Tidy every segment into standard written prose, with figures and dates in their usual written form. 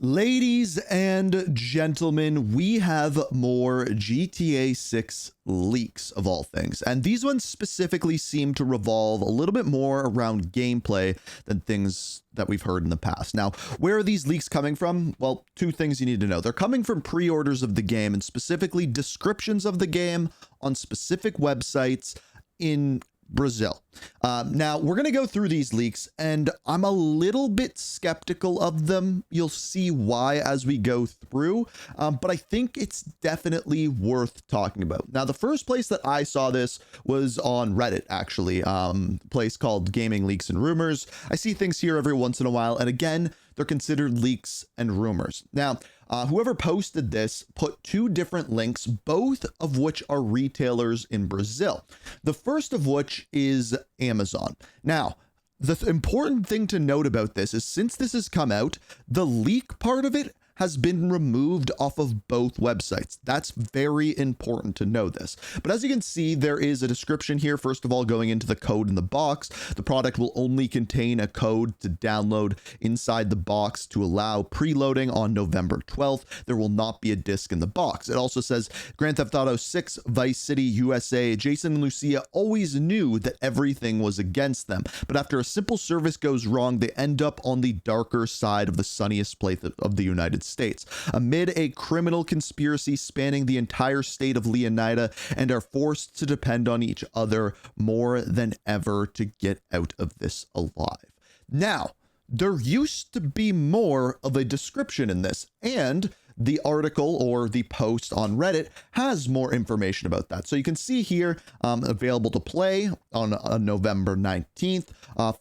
Ladies and gentlemen, we have more GTA 6 leaks of all things, and these ones specifically seem to revolve a little bit more around gameplay than things that we've heard in the past. Now, where are these leaks coming from? Well, two things you need to know. They're coming from pre-orders of the game and specifically descriptions of the game on specific websites in Brazil. Now, we're going to go through these leaks, and I'm a little bit skeptical of them. You'll see why as we go through, but I think it's definitely worth talking about. Now, the first place that I saw this was on Reddit, actually, a place called Gaming Leaks and Rumors. I see things here every once in a while, and again, they're considered leaks and rumors. Now, whoever posted this put two different links, both of which are retailers in Brazil. The first of which is Amazon. Now, the important thing to note about this is since this has come out, the leak part of it has been removed off of both websites. That's very important to know this. But as you can see, there is a description here. First of all, going into the code in the box, the product will only contain a code to download inside the box to allow preloading on November 12th. There will not be a disc in the box. It also says Grand Theft Auto 6, Vice City, USA, Jason and Lucia always knew that everything was against them. But after a simple service goes wrong, they end up on the darker side of the sunniest place of the United States, amid a criminal conspiracy spanning the entire state of Leonida, and are forced to depend on each other more than ever to get out of this alive. Now, there used to be more of a description in this, and the article or the post on Reddit has more information about that. So you can see here, available to play on November 19th.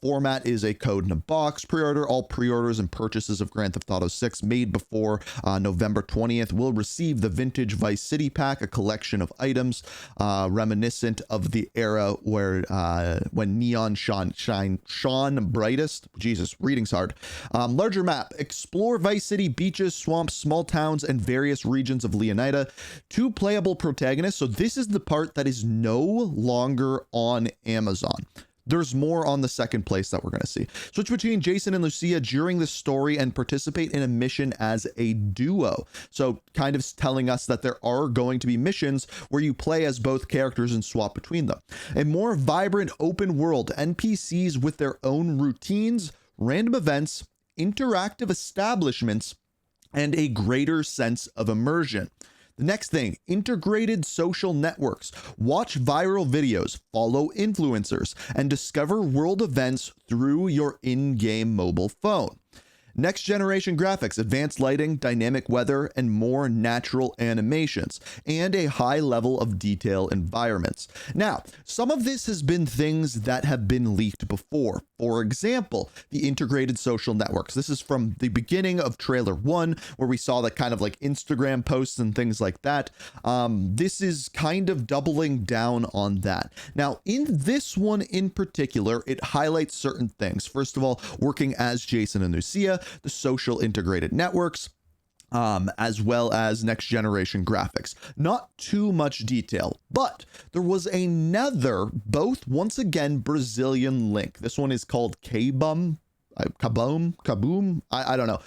Format is a code in a box. Pre-order, all pre-orders and purchases of Grand Theft Auto 6 made before November 20th will receive the Vintage Vice City Pack, a collection of items reminiscent of the era where when neon shone brightest. Jesus, reading's hard. Larger map, explore Vice City, beaches, swamps, small towns, and various regions of Leonida. Two playable protagonists. So this is the part that is no longer on Amazon. There's more on the second place that we're going to see. Switch between Jason and Lucia during the story and participate in a mission as a duo. So kind of telling us that there are going to be missions where you play as both characters and swap between them. A more vibrant open world, NPCs with their own routines, random events, interactive establishments, and a greater sense of immersion. The next thing, integrated social networks. Watch viral videos, follow influencers, and discover world events through your in-game mobile phone. Next generation graphics, advanced lighting, dynamic weather, and more natural animations, and a high level of detail environments. Now, some of this has been things that have been leaked before. For example, the integrated social networks. This is from the beginning of trailer 1, where we saw that kind of like Instagram posts and things like that. This is kind of doubling down on that. Now, in this one in particular, it highlights certain things. First of all, working as Jason and Lucia, the social integrated networks, as well as next generation graphics. Not too much detail, but there was another, both once again Brazilian link. This one is called Kaboom. I don't know.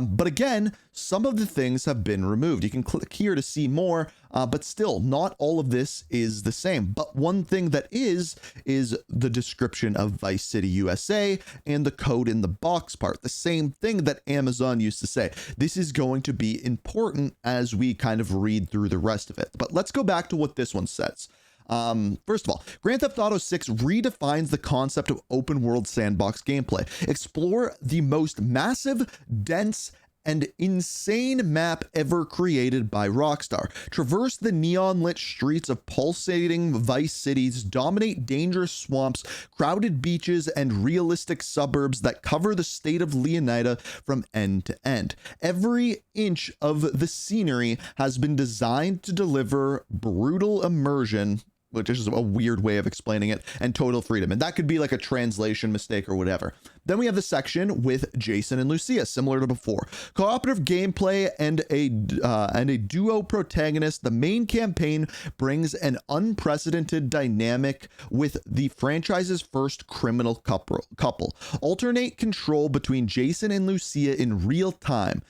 But again, some of the things have been removed. You can click here to see more, but still not all of this is the same. But one thing that is the description of Vice City USA and the code in the box part. The same thing that Amazon used to say. This is going to be important as we kind of read through the rest of it. But let's go back to what this one says. First of all, Grand Theft Auto 6 redefines the concept of open world sandbox gameplay. Explore the most massive, dense, and insane map ever created by Rockstar. Traverse the neon-lit streets of pulsating Vice Cities, dominate dangerous swamps, crowded beaches, and realistic suburbs that cover the state of Leonida from end to end. Every inch of the scenery has been designed to deliver brutal immersion which is a weird way of explaining it, and total freedom. And that could be like a translation mistake or whatever. Then we have the section with Jason and Lucia, similar to before. Cooperative gameplay and a duo protagonist. The main campaign brings an unprecedented dynamic with the franchise's first criminal couple. Alternate control between Jason and Lucia in real time.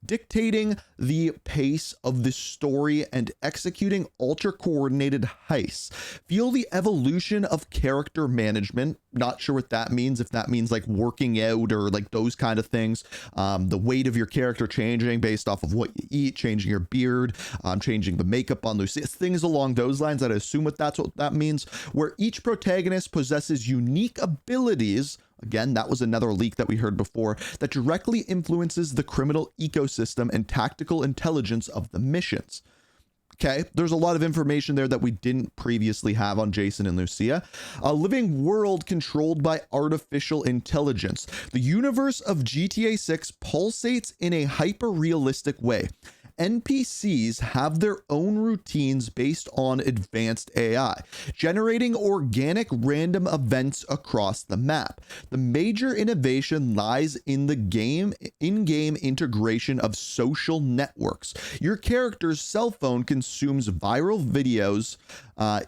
Dictating the pace of the story and executing ultra-coordinated heists. Feel the evolution of character management. Not sure what that means, if that means like working out or like those kind of things. The weight of your character changing based off of what you eat, changing your beard, changing the makeup on Lucia. Things along those lines. I'd assume that's what that means. Where each protagonist possesses unique abilities. Again, that was another leak that we heard before, that directly influences the criminal ecosystem and tactical intelligence of the missions. Okay, there's a lot of information there that we didn't previously have on Jason and Lucia. A living world controlled by artificial intelligence. The universe of GTA 6 pulsates in a hyper-realistic way. NPCs have their own routines based on advanced AI, generating organic random events across the map. The major innovation lies in the in-game integration of social networks. Your character's cell phone consumes viral videos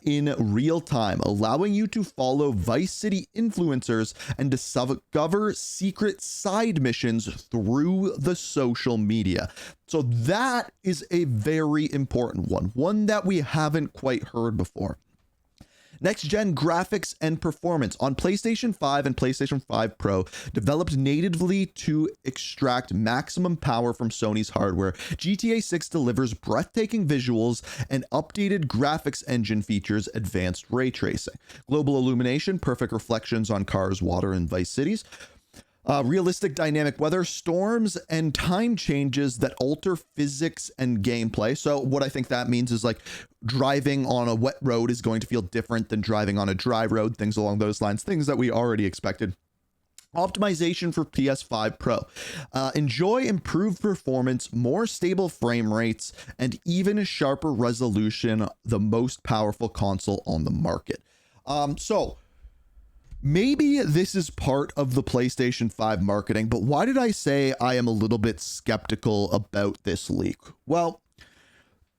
in real time, allowing you to follow Vice City influencers and discover secret side missions through the social media. So that is a very important one that we haven't quite heard before. Next gen graphics and performance on PlayStation 5 and PlayStation 5 Pro, developed natively to extract maximum power from Sony's hardware. GTA 6 delivers breathtaking visuals and updated graphics engine features, advanced ray tracing, global illumination, perfect reflections on cars, water, and Vice Cities. Realistic dynamic weather, storms, and time changes that alter physics and gameplay. So what I think that means is like driving on a wet road is going to feel different than driving on a dry road, things along those lines, things that we already expected. Optimization for PS5 Pro. Enjoy improved performance, more stable frame rates, and even sharper resolution, the most powerful console on the market. So maybe this is part of the PlayStation 5 marketing, but why did I say I am a little bit skeptical about this leak? Well,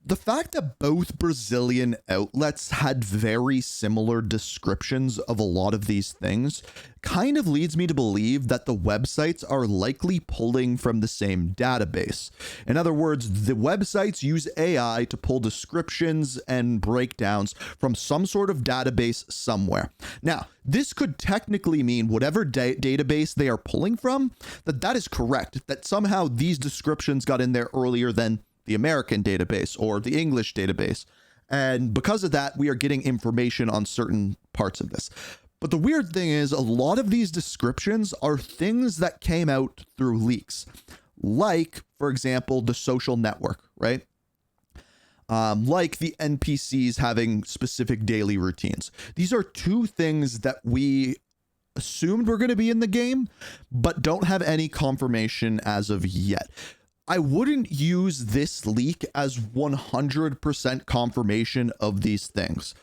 the fact that both Brazilian outlets had very similar descriptions of a lot of these things kind of leads me to believe that the websites are likely pulling from the same database. In other words, the websites use AI to pull descriptions and breakdowns from some sort of database somewhere. Now, this could technically mean whatever database they are pulling from, that is correct, that somehow these descriptions got in there earlier than the American database or the English database. And because of that, we are getting information on certain parts of this. But the weird thing is a lot of these descriptions are things that came out through leaks. Like, for example, the social network, right? Like the NPCs having specific daily routines. These are two things that we assumed were going to be in the game, but don't have any confirmation as of yet. I wouldn't use this leak as 100% confirmation of these things,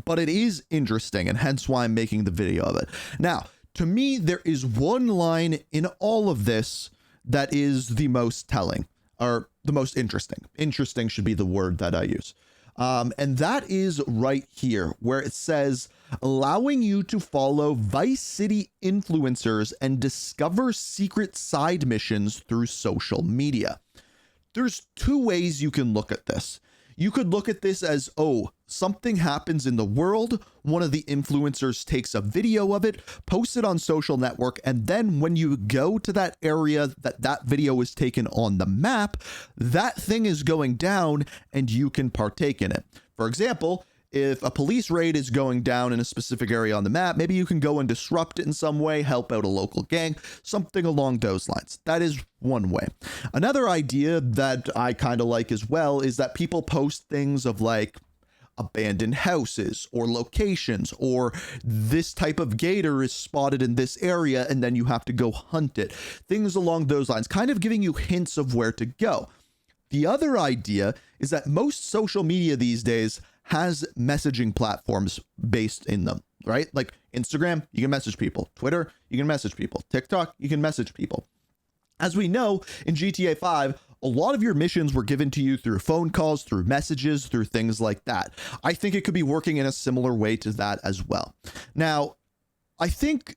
but it is interesting, and hence why I'm making the video of it. Now, to me, there is one line in all of this that is the most telling, or the most interesting. Interesting should be the word that I use. And that is right here, where it says, allowing you to follow Vice City influencers and discover secret side missions through social media. There's two ways you can look at this. You could look at this as, oh, something happens in the world, one of the influencers takes a video of it, posts it on social network, and then when you go to that area that video is taken on the map, that thing is going down and you can partake in it. For example, if a police raid is going down in a specific area on the map, maybe you can go and disrupt it in some way, help out a local gang, something along those lines. That is one way. Another idea that I kind of like as well is that people post things of like abandoned houses or locations, or this type of gator is spotted in this area and then you have to go hunt it. Things along those lines, kind of giving you hints of where to go. The other idea is that most social media these days has messaging platforms based in them, right? Like Instagram, you can message people. Twitter, you can message people. TikTok, you can message people. As we know, in GTA 5, a lot of your missions were given to you through phone calls, through messages, through things like that. I think it could be working in a similar way to that as well. Now, I think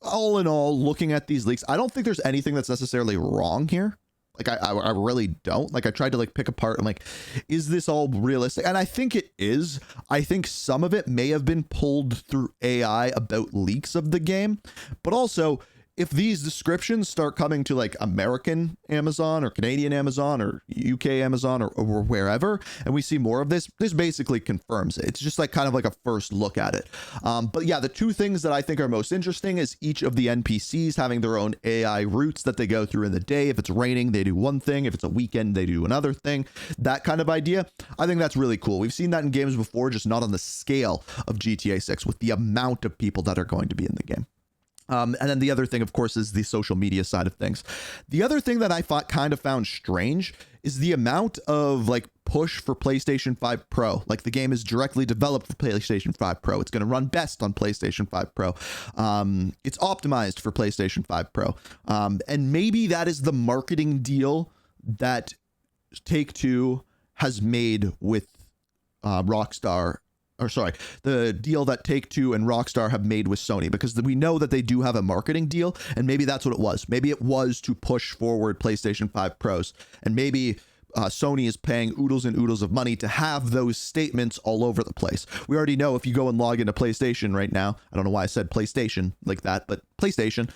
all in all, looking at these leaks, I don't think there's anything that's necessarily wrong here. Like, I really don't. Like, I tried to like pick apart and like, is this all realistic? And I think it is. I think some of it may have been pulled through AI about leaks of the game, but also if these descriptions start coming to like American Amazon or Canadian Amazon or UK Amazon or wherever, and we see more of this basically confirms it. It's just like kind of like a first look at it. But yeah, the two things that I think are most interesting is each of the NPCs having their own AI routes that they go through in the day. If it's raining, they do one thing. If it's a weekend, they do another thing. That kind of idea. I think that's really cool. We've seen that in games before, just not on the scale of GTA 6 with the amount of people that are going to be in the game. And then the other thing, of course, is the social media side of things. The other thing that I kind of found strange is the amount of like push for PlayStation 5 Pro. Like the game is directly developed for PlayStation 5 Pro. It's going to run best on PlayStation 5 Pro. It's optimized for PlayStation 5 Pro. And maybe that is the marketing deal that Take-Two has made with Rockstar. Or sorry, the deal that Take-Two and Rockstar have made with Sony, because we know that they do have a marketing deal, and maybe that's what it was. Maybe it was to push forward PlayStation 5 Pros, and maybe Sony is paying oodles and oodles of money to have those statements all over the place. We already know if you go and log into PlayStation right now, I don't know why I said PlayStation like that, but PlayStation,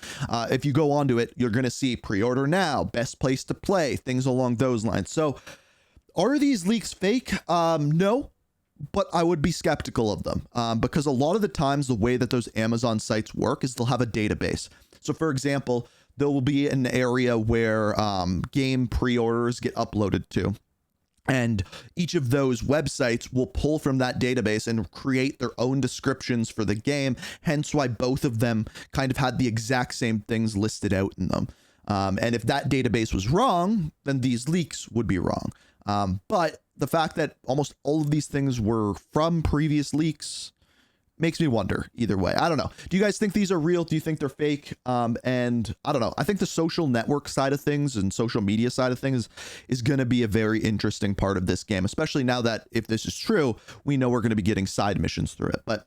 if you go onto it, you're going to see pre-order now, best place to play, things along those lines. So are these leaks fake? No. But I would be skeptical of them because a lot of the times the way that those Amazon sites work is they'll have a database. So for example, there will be an area where game pre-orders get uploaded to. And each of those websites will pull from that database and create their own descriptions for the game. Hence why both of them kind of had the exact same things listed out in them. And if that database was wrong, then these leaks would be wrong. But the fact that almost all of these things were from previous leaks makes me wonder either way. I don't know. Do you guys think these are real? Do you think they're fake? And I don't know. I think the social network side of things and social media side of things is going to be a very interesting part of this game, especially now that if this is true, we know we're going to be getting side missions through it. But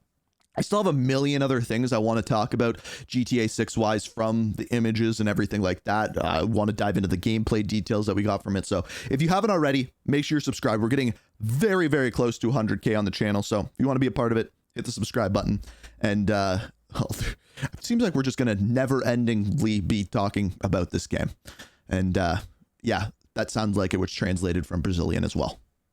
I still have a million other things I want to talk about GTA 6 wise from the images and everything like that. I want to dive into the gameplay details that we got from it. So if you haven't already, make sure you're subscribed. We're getting very, very close to 100K on the channel. So if you want to be a part of it, hit the subscribe button. And it seems like we're just going to never endingly be talking about this game. And yeah, that sounds like it was translated from Brazilian as well.